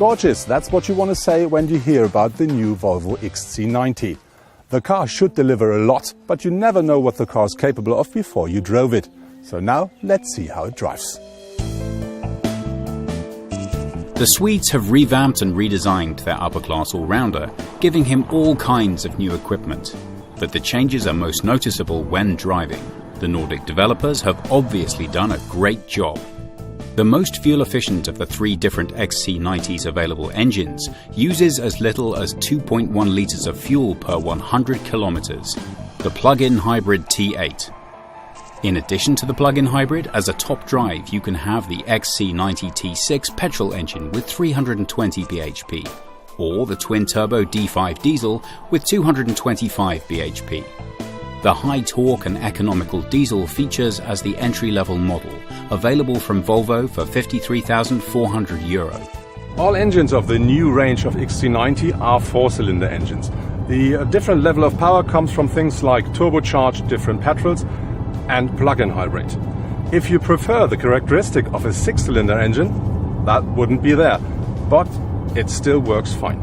gorgeous, that's what you want to say when you hear about the new Volvo XC90. The car should deliver a lot, but you never know what the car is capable of before you drove it. So now, let's see how it drives. The Swedes have revamped and redesigned their upper-class all-rounder, giving him all kinds of new equipment. But the changes are most noticeable when driving. The Nordic developers have obviously done a great job. The most fuel-efficient of the 3 different XC90's available engines uses as little as 2.1 litres of fuel per 100 kilometres, the plug-in hybrid T8. In addition to the plug-in hybrid, as a top drive you can have the XC90 T6 petrol engine with 320 bhp, or the twin-turbo D5 diesel with 225 bhp. The high-torque and economical diesel features as the entry-level model, available from Volvo for €53,400. All engines of the new range of XC90 are 4-cylinder engines. The different level of power comes from things like turbocharged different petrols and plug-in hybrid. If you prefer the characteristic of a 6-cylinder engine, that wouldn't be there, but it still works fine.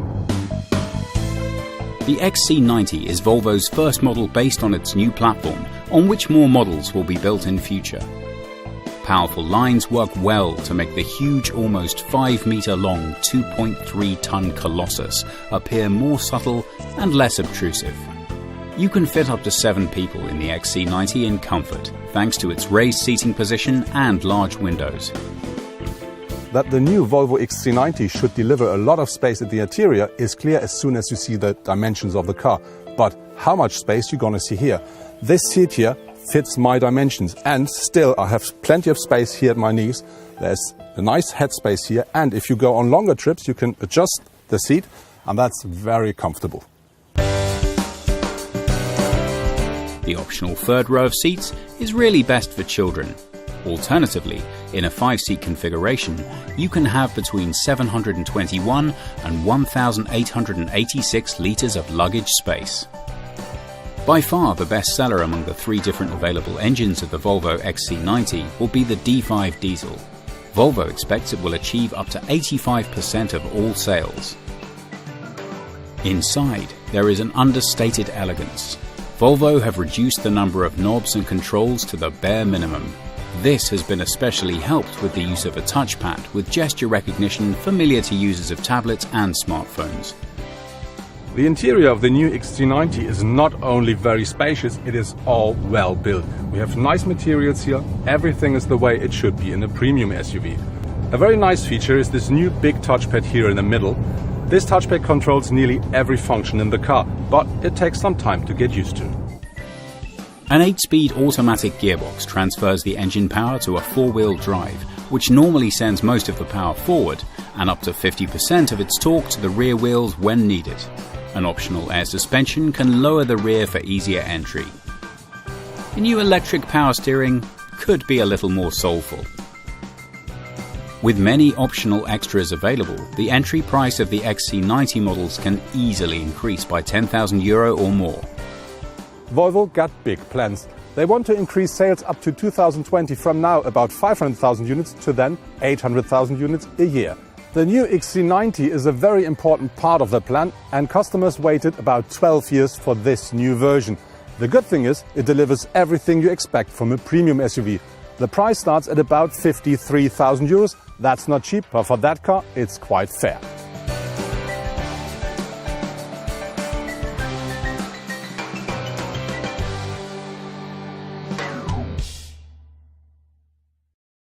The XC90 is Volvo's first model based on its new platform, on which more models will be built in future. Powerful lines work well to make the huge, almost 5-metre-long, 2.3-tonne Colossus appear more subtle and less obtrusive. You can fit up to 7 people in the XC90 in comfort, thanks to its raised seating position and large windows. That the new Volvo XC90 should deliver a lot of space at the interior is clear as soon as you see the dimensions of the car. But how much space you're gonna see here? This seat here fits my dimensions, and still I have plenty of space here at my knees. There's a nice headspace here, and if you go on longer trips you can adjust the seat, and that's very comfortable. The optional 3rd row of seats is really best for children. Alternatively, in a 5-seat configuration, you can have between 721 and 1,886 litres of luggage space. By far the best seller among the 3 different available engines of the Volvo XC90 will be the D5 diesel. Volvo expects it will achieve up to 85% of all sales. Inside, there is an understated elegance. Volvo have reduced the number of knobs and controls to the bare minimum. This has been especially helped with the use of a touchpad with gesture recognition familiar to users of tablets and smartphones. The interior of the new XC90 is not only very spacious, it is all well built. We have nice materials here, everything is the way it should be in a premium SUV. A very nice feature is this new big touchpad here in the middle. This touchpad controls nearly every function in the car, but it takes some time to get used to. An 8-speed automatic gearbox transfers the engine power to a 4-wheel drive, which normally sends most of the power forward and up to 50% of its torque to the rear wheels when needed. An optional air suspension can lower the rear for easier entry. The new electric power steering could be a little more soulful. With many optional extras available, the entry price of the XC90 models can easily increase by €10,000 or more. Volvo got big plans. They want to increase sales up to 2020 from now about 500,000 units to then 800,000 units a year. The new XC90 is a very important part of the plan, and customers waited about 12 years for this new version. The good thing is it delivers everything you expect from a premium SUV. The price starts at about €53,000. That's not cheap, but for that car it's quite fair.